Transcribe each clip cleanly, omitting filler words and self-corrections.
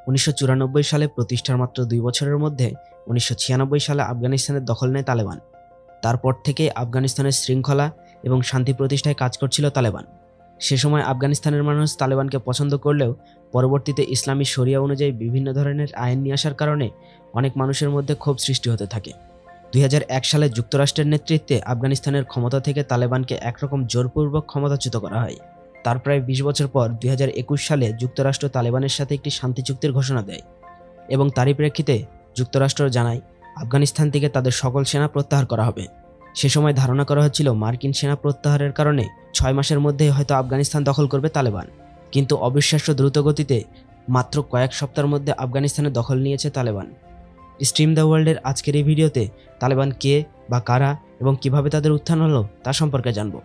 1994 সালে প্রতিষ্ঠার মাত্র 2 বছরের মধ্যে 1996 সালে আফগানিস্তানের দখল নেয় তালেবান। তারপর থেকে আফগানিস্তানের শৃঙ্খলা এবং শান্তি প্রতিষ্ঠায় কাজ করছিল তালেবান। সে সময় আফগানিস্তানের মানুষ তালেবানকে পছন্দ করলেও পরবর্তীতে ইসলামী শরিয়া অনুযায়ী বিভিন্ন ধরনের আইন নিয়ে আসার কারণে অনেক মানুষের মধ্যে ক্ষোভ সৃষ্টি হতে থাকে। 2001 সালে যুক্তরাষ্ট্রের নেতৃত্বে আফগানিস্তানের ক্ষমতা থেকে তালেবানকে একরকম জোরপূর্বক ক্ষমতাচ্যুত করা হয়। তার প্রায় 20 বছর পর 2021 সালে যুক্তরাষ্ট্র তালেবানের সাথে একটি শান্তি চুক্তির ঘোষণা দেয় এবং তারই প্রেক্ষিতে যুক্তরাষ্ট্র জানায় আফগানিস্তান থেকে তাদের সকল সেনা প্রত্যাহার করা হবে। সে সময় ধারণা করা হচ্ছিল মার্কিন সেনা প্রত্যাহারের কারণে 6 মাসের মধ্যেই হয়তো আফগানিস্তান দখল করবে তালেবান, কিন্তু অবিশ্বাস্য দ্রুতগতিতে মাত্র কয়েক সপ্তাহের মধ্যে আফগানিস্তানের দখল নিয়েছে তালেবান। স্ট্রিম দ্য ওয়ার্ল্ডের আজকের এই ভিডিওতে তালেবান কে বা কারা এবং কিভাবে তাদের উত্থান হলো তা সম্পর্কে জানব।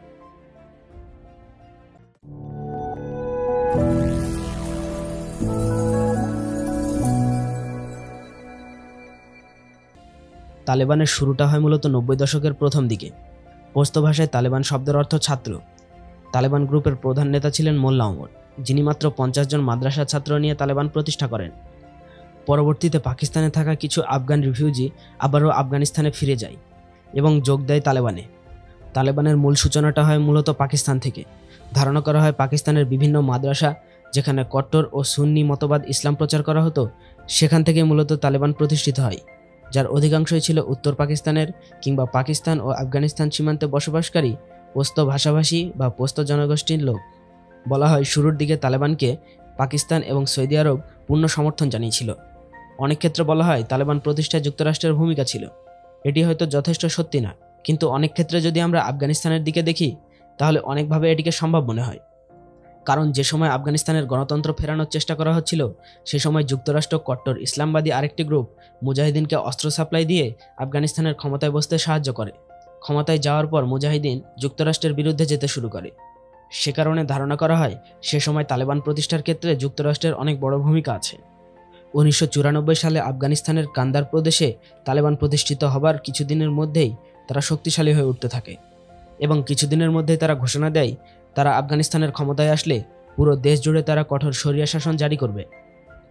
তালেবানের শুরুটা হয় মূলত 90 দশকের প্রথম দিকে। পশতো ভাষায় তালেবান শব্দের অর্থ ছাত্র। তালেবান গ্রুপের প্রধান নেতা ছিলেন মোল্লা ওমর, যিনি মাত্র 50 জন মাদ্রাসা ছাত্র নিয়ে তালেবান প্রতিষ্ঠা করেন। পরবর্তীতে পাকিস্তানে থাকা কিছু আফগান রিফিউজি আবারও আফগানিস্তানে ফিরে যায় এবং যোগ দেয় তালেবানে। তালেবানের মূল সূচনাটা হয় মূলত পাকিস্তান থেকে। ধারণা করা হয় পাকিস্তানের বিভিন্ন মাদ্রাসা, যেখানে কট্টর ও সুন্নি মতবাদ ইসলাম প্রচার করা হতো, সেখান থেকে মূলত তালেবান প্রতিষ্ঠিত হয়, যার অধিকাংশই ছিল উত্তর পাকিস্তানের কিংবা পাকিস্তান ও আফগানিস্তান সীমান্তে বসবাসকারী পশতো ভাষাভাষী বা পশতো জনগোষ্ঠীর লোক। বলা হয় শুরুর দিকে তালেবানকে পাকিস্তান এবং সৌদি আরব পূর্ণ সমর্থন জানিয়েছিল। অনেক ক্ষেত্রে বলা হয় তালেবান প্রতিষ্ঠায় যুক্তরাষ্ট্রের ভূমিকা ছিল। এটি হয়তো যথেষ্ট সত্যি না, কিন্তু অনেক ক্ষেত্রে যদি আমরা আফগানিস্তানের দিকে দেখি তাহলে অনেকভাবে এটিকে সম্ভব মনে হয়। কারণ যে সময় আফগানিস্তানের গণতন্ত্র ফেরানোর চেষ্টা করা হচ্ছিল, সে সময় যুক্তরাষ্ট্র কট্টর ইসলামবাদী আরেকটি গ্রুপ মুজাহিদিনকে অস্ত্র সাপ্লাই দিয়ে আফগানিস্তানের ক্ষমতায় বসতে সাহায্য করে। ক্ষমতায় যাওয়ার পর মুজাহিদিন যুক্তরাষ্ট্রের বিরুদ্ধে যেতে শুরু করে। সে কারণে ধারণা করা হয় সে সময় তালেবান প্রতিষ্ঠার ক্ষেত্রে যুক্তরাষ্ট্রের অনেক বড় ভূমিকা আছে। 1994 সালে আফগানিস্তানের কান্দার প্রদেশে তালেবান প্রতিষ্ঠিত হবার কিছুদিনের মধ্যেই তারা শক্তিশালী হয়ে উঠতে থাকে এবং কিছুদিনের মধ্যেই তারা ঘোষণা দেয় তারা আফগানিস্তানের ক্ষমতায় আসলে পুরো দেশ জুড়ে তারা কঠোর শরিয়া শাসন জারি করবে।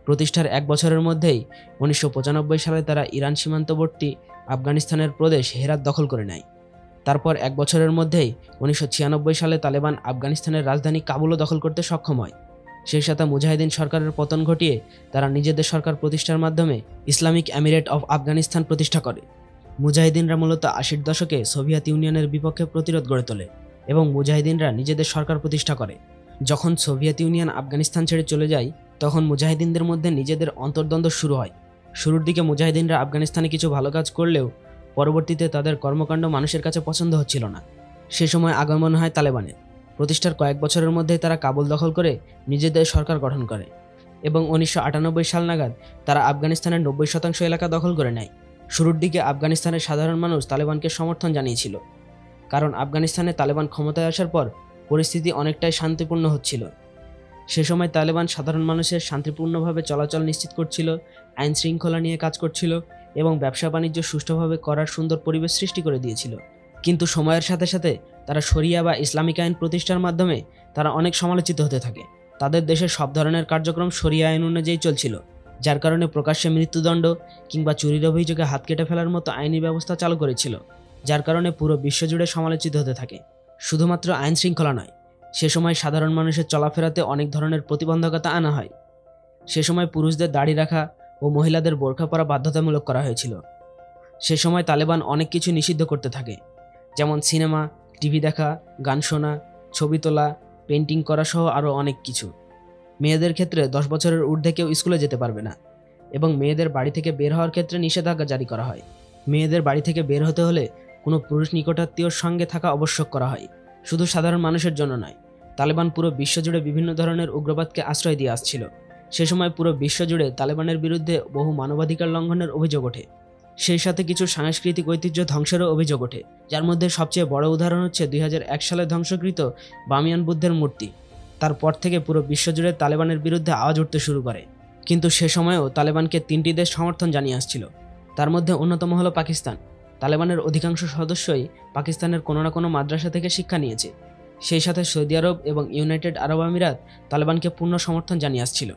প্রতিষ্ঠার 1 বছরের মধ্যেই 1995 সালে তারা ইরান সীমান্তবর্তী আফগানিস্তানের প্রদেশ হেরাত দখল করে নেয়। তারপর 1 বছরের মধ্যেই 1996 সালে তালেবান আফগানিস্তানের রাজধানী কাবুলও দখল করতে সক্ষম হয়। সেই সাথে মুজাহিদিন সরকারের পতন ঘটিয়ে তারা নিজেদের সরকার প্রতিষ্ঠার মাধ্যমে ইসলামিক এমিরেট অফ আফগানিস্তান প্রতিষ্ঠা করে। মুজাহিদিনরা মূলত 80-র দশকে সোভিয়েত ইউনিয়নের বিপক্ষে প্রতিরোধ গড়ে তোলে এবং মুজাহিদিনরা নিজেদের সরকার প্রতিষ্ঠা করে। যখন সোভিয়েত ইউনিয়ন আফগানিস্তান ছেড়ে চলে যায়, তখন মুজাহিদিনদের মধ্যে নিজেদের অন্তর্দ্বন্দ্ব শুরু হয়। শুরুর দিকে মুজাহিদিনরা আফগানিস্তানে কিছু ভালো কাজ করলেও পরবর্তীতে তাদের কর্মকাণ্ড মানুষের কাছে পছন্দ হচ্ছিল না। সে সময় আগমন হয় তালেবানের। প্রতিষ্ঠার কয়েক বছরের মধ্যে তারা কাবুল দখল করে নিজেদের সরকার গঠন করে এবং 1998 সাল নাগাদ তারা আফগানিস্তানের 90% এলাকা দখল করে নেয়। শুরুর দিকে আফগানিস্তানের সাধারণ মানুষ তালেবানকে সমর্থন জানিয়েছিল, কারণ আফগানিস্তানে তালেবান ক্ষমতায় আসার পর পরিস্থিতি অনেকটাই শান্তিপূর্ণ হচ্ছিল। সে সময় তালেবান সাধারণ মানুষের শান্তিপূর্ণভাবে চলাচল নিশ্চিত করছিল, আইন শৃঙ্খলা নিয়ে কাজ করছিল এবং ব্যবসা বাণিজ্য সুষ্ঠুভাবে করার সুন্দর পরিবেশ সৃষ্টি করে দিয়েছিল। কিন্তু সময়ের সাথে সাথে তারা শরিয়া বা ইসলামিক আইন প্রতিষ্ঠার মাধ্যমে তারা অনেক সমালোচিত হতে থাকে। তাদের দেশে সব ধরনের কার্যক্রম শরিয়া আইন অনুযায়ী চলছিল, যার কারণে প্রকাশ্যে মৃত্যুদণ্ড কিংবা চুরির অভিযোগে হাত কেটে ফেলার মতো আইনি ব্যবস্থা চালু করেছিল, যার কারণে পুরো বিশ্বজুড়ে সমালোচিত হতে থাকে। শুধুমাত্র আইন শৃঙ্খলা নয়, সে সময় সাধারণ মানুষের চলাফেরাতে অনেক ধরনের প্রতিবন্ধকতা আনা হয়। সে সময় পুরুষদের দাড়ি রাখা ও মহিলাদের বোরখা পরা বাধ্যতামূলক করা হয়েছিল। সে সময় তালেবান অনেক কিছু নিষিদ্ধ করতে থাকে, যেমন সিনেমা, টিভি দেখা, গান শোনা, ছবি তোলা, পেন্টিং করা সহ আরও অনেক কিছু। মেয়েদের ক্ষেত্রে 10 বছরের ঊর্ধ্বে কেউ স্কুলে যেতে পারবে না এবং মেয়েদের বাড়ি থেকে বের হওয়ার ক্ষেত্রে নিষেধাজ্ঞা জারি করা হয়। মেয়েদের বাড়ি থেকে বের হতে হলে কোনো পুরুষ নিকটাত্মীয়র সঙ্গে থাকা আবশ্যক করা হয়। শুধু সাধারণ মানুষের জন্য নয়, তালেবান পুরো বিশ্বজুড়ে বিভিন্ন ধরনের উগ্রবাদকে আশ্রয় দিয়ে আসছিল। সে সময় পুরো বিশ্বজুড়ে তালেবানের বিরুদ্ধে বহু মানবাধিকার লঙ্ঘনের অভিযোগ ওঠে। সেই সাথে কিছু সাংস্কৃতিক ঐতিহ্য ধ্বংসেরও অভিযোগ ওঠে, যার মধ্যে সবচেয়ে বড় উদাহরণ হচ্ছে 2001 সালে ধ্বংসকৃত বামিয়ান বুদ্ধের মূর্তি। তারপর থেকে পুরো বিশ্বজুড়ে তালেবানের বিরুদ্ধে আওয়াজ উঠতে শুরু করে। কিন্তু সে সময়েও তালেবানকে 3টি দেশ সমর্থন জানিয়ে আসছিল। তার মধ্যে অন্যতম হলো পাকিস্তান। তালেবানের অধিকাংশ সদস্যই পাকিস্তানের কোনো না কোনো মাদ্রাসা থেকে শিক্ষা নিয়েছে। সেই সাথে সৌদি আরব এবং ইউনাইটেড আরব আমিরাত তালেবানকে পূর্ণ সমর্থন জানিয়ে আসছিল।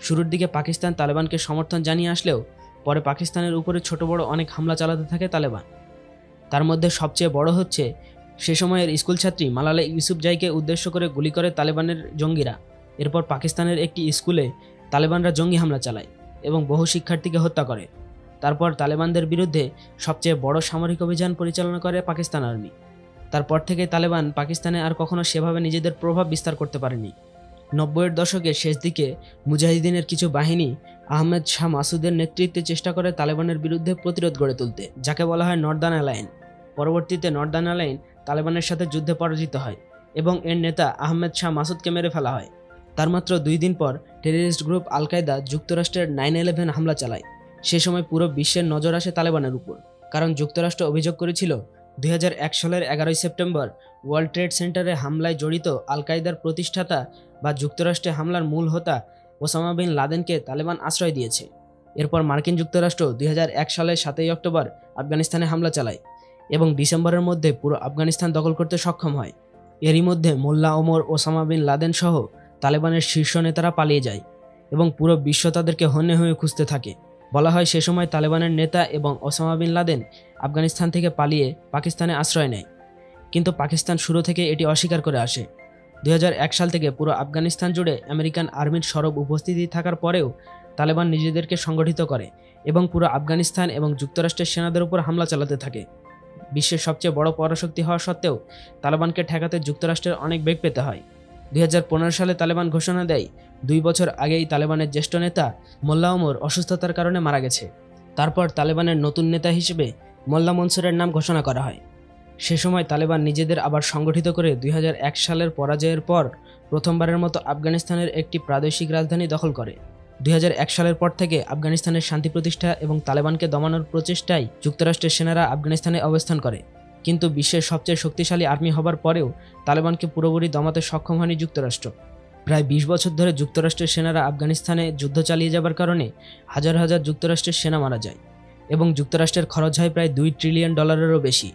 শুরুর দিকে পাকিস্তান তালেবানকে সমর্থন জানিয়ে আসলেও পরে পাকিস্তানের উপরে ছোট বড় অনেক হামলা চালাতে থাকে তালেবান। তার মধ্যে সবচেয়ে বড় হচ্ছে সে সময়ের স্কুল ছাত্রী মালালা ইউসুফজাইকে উদ্দেশ্য করে গুলি করে তালেবানের জঙ্গিরা। এরপর পাকিস্তানের একটি স্কুলে তালেবানরা জঙ্গি হামলা চালায় এবং বহু শিক্ষার্থীকে হত্যা করে। তারপর তালেবানদের বিরুদ্ধে সবচেয়ে বড় সামরিক অভিযান পরিচালনা করে পাকিস্তান আর্মি। তারপর থেকে তালেবান পাকিস্তানে আর কখনো সেভাবে নিজেদের প্রভাব বিস্তার করতে পারেনি। 90-এর দশকের শেষ দিকে মুজাহিদিনের কিছু বাহিনী আহমেদ শাহ মাসুদের নেতৃত্বে চেষ্টা করে তালেবানের বিরুদ্ধে প্রতিরোধ গড়ে তুলতে, যাকে বলা হয় নর্দার্ন অ্যালায়েন্স। পরবর্তীতে নর্দার্ন অ্যালায়েন্স তালেবানের সাথে যুদ্ধে পরাজিত হয় এবং এর নেতা আহমেদ শাহ মাসুদকে মেরে ফেলা হয়। তার মাত্র 2 দিন পর টেররিস্ট গ্রুপ আল কায়দা যুক্তরাষ্ট্রের 9/11 হামলা চালায়। সে সময় পুরো বিশ্বের নজর আসে তালেবানের উপর, কারণ যুক্তরাষ্ট্র অভিযোগ করেছিল 2001 সালের 11 সেপ্টেম্বর ওয়ার্ল্ড ট্রেড সেন্টারে হামলায় জড়িত আল কায়দার প্রতিষ্ঠাতা বা যুক্তরাষ্ট্রে হামলার মূল হোতা ওসামা বিন লাদেনকে তালেবান আশ্রয় দিয়েছে। এরপর মার্কিন যুক্তরাষ্ট্র 2001 সালের 7 অক্টোবর আফগানিস্তানে হামলা চালায় এবং ডিসেম্বরের মধ্যে পুরো আফগানিস্তান দখল করতে সক্ষম হয়। এরই মধ্যে মোল্লা ওমর, ওসামা বিন লাদেন সহ তালেবানের শীর্ষ নেতারা পালিয়ে যায় এবং পুরো বিশ্ব তাদেরকে হন্যে হয়ে খুঁজতে থাকে। বলা হয় সে সময় তালেবানের নেতা এবং ওসামা বিন লাদেন আফগানিস্তান থেকে পালিয়ে পাকিস্তানে আশ্রয় নেয়, কিন্তু পাকিস্তান শুরু থেকে এটি অস্বীকার করে আসে। 2001 সাল থেকে পুরো আফগানিস্তান জুড়ে আমেরিকান আর্মির সরব উপস্থিতি থাকার পরেও তালেবান নিজেদেরকে সংগঠিত করে এবং পুরো আফগানিস্তান এবং যুক্তরাষ্ট্রের সেনাদের উপর হামলা চালাতে থাকে। বিশ্বের সবচেয়ে বড় পরাশক্তি হওয়া সত্ত্বেও তালেবানকে ঠেকাতে যুক্তরাষ্ট্রের অনেক বেগ পেতে হয়। 2015 সালে তালেবান ঘোষণা দেয় 2 বছর আগেই তালেবানের জ্যেষ্ঠ নেতা মোল্লা ওমর অসুস্থতার কারণে মারা গেছে। তারপর তালেবানের নতুন নেতা হিসেবে মোল্লা মনসুরের নাম ঘোষণা করা হয়। সে সময় তালেবান নিজেদের আবার সংগঠিত করে 2001 সালের পরাজয়ের পর প্রথমবারের মতো আফগানিস্তানের একটি প্রাদেশিক রাজধানী দখল করে। 2001 সালের পর থেকে আফগানিস্তানের শান্তি প্রতিষ্ঠা এবং তালেবানকে দমানোর প্রচেষ্টায় যুক্তরাষ্ট্রের সেনারা আফগানিস্তানে অবস্থান করে, কিন্তু বিশ্বের সবচেয়ে শক্তিশালী আর্মি হবার পরেও তালেবানকে পুরোপুরি দমাতে সক্ষম হয়নি যুক্তরাষ্ট্র। প্রায় 20 বছর ধরে যুক্তরাষ্ট্রের সেনারা আফগানিস্তানে যুদ্ধ চালিয়ে যাবার কারণে হাজার হাজার যুক্তরাষ্ট্রের সেনা মারা যায় এবং যুক্তরাষ্ট্রের খরচ হয় প্রায় $2 ট্রিলিয়ন বেশি,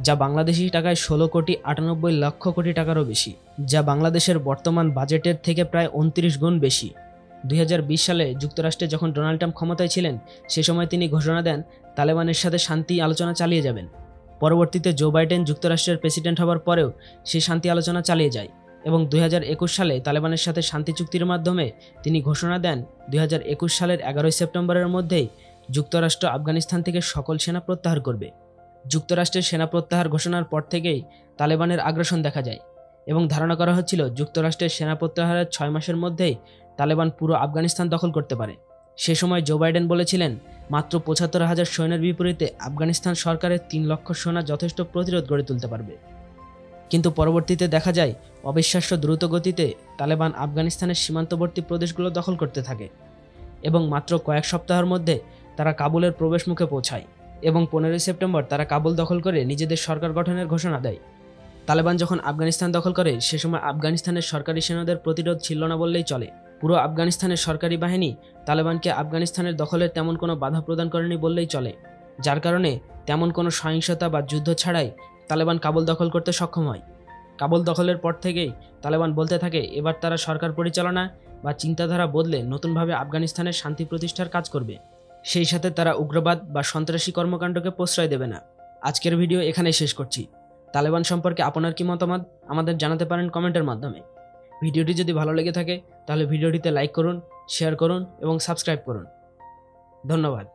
যা বাংলাদেশি টাকায় 16,98,00,00,000 টাকারও বেশি, যা বাংলাদেশের বর্তমান বাজেটের থেকে প্রায় 29 গুণ বেশি। 2020 সালে যুক্তরাষ্ট্রে যখন ডোনাল্ড ট্রাম্প ক্ষমতায় ছিলেন, সে সময় তিনি ঘোষণা দেন তালেবানের সাথে শান্তি আলোচনা চালিয়ে যাবেন। পরবর্তীতে জো বাইডেন যুক্তরাষ্ট্রের প্রেসিডেন্ট হবার পরেও সেই শান্তি আলোচনা চালিয়ে যায় এবং 2021 সালে তালেবানের সাথে শান্তি চুক্তির মাধ্যমে তিনি ঘোষণা দেন 2021 সালের 11 সেপ্টেম্বরের মধ্যেই যুক্তরাষ্ট্র আফগানিস্তান থেকে সকল সেনা প্রত্যাহার করবে। যুক্তরাষ্ট্রের সেনা প্রত্যাহার ঘোষণার পর থেকেই তালেবানের আগ্রাসন দেখা যায় এবং ধারণা করা হচ্ছিল যুক্তরাষ্ট্রের সেনা প্রত্যাহারের 6 মাসের মধ্যেই তালেবান পুরো আফগানিস্তান দখল করতে পারে। সে সময় জো বাইডেন বলেছিলেন মাত্র 75,000 সৈন্যের বিপরীতে আফগানিস্তান সরকারের 3 লক্ষ সেনা যথেষ্ট প্রতিরোধ গড়ে তুলতে পারবে। কিন্তু পরবর্তীতে দেখা যায় অবিশ্বাস্য দ্রুত গতিতে তালেবান আফগানিস্তানের সীমান্তবর্তী প্রদেশগুলো দখল করতে থাকে এবং মাত্র কয়েক সপ্তাহের মধ্যে তারা কাবুলের প্রবেশ মুখে পৌঁছায় এবং 15 সেপ্টেম্বর তারা কাবুল দখল করে নিজেদের সরকার গঠনের ঘোষণা দেয়। তালেবান যখন আফগানিস্তান দখল করে সে সময় আফগানিস্তানের সরকারি সেনাদের প্রতিরোধ ছিল না বললেই চলে। পুরো আফগানিস্তানের সরকারি বাহিনী তালেবানকে আফগানিস্তানের দখলের তেমন কোনো বাধা প্রদান করেনি বললেই চলে, যার কারণে তেমন কোনো সহিংসতা বা যুদ্ধ ছাড়াই তালেবান কাবুল দখল করতে সক্ষম হয়। কাবুল দখলের পর থেকেই তালেবান বলতে থাকে এবার তারা সরকার পরিচালনা বা চিন্তাধারা বদলে নতুনভাবে আফগানিস্তানের শান্তি প্রতিষ্ঠার কাজ করবে। সেই সাথে তারা উগ্রবাদ বা সন্ত্রাসী কর্মকাণ্ডকে প্রশ্রয় দেবে না। আজকের ভিডিও এখানেই শেষ করছি। তালেবান সম্পর্কে আপনার কি মতামত আমাদের জানাতে পারেন কমেন্টের মাধ্যমে। ভিডিওটি যদি ভালো লেগে থাকে তাহলে ভিডিওটিতে লাইক করুন, শেয়ার করুন এবং সাবস্ক্রাইব করুন। ধন্যবাদ।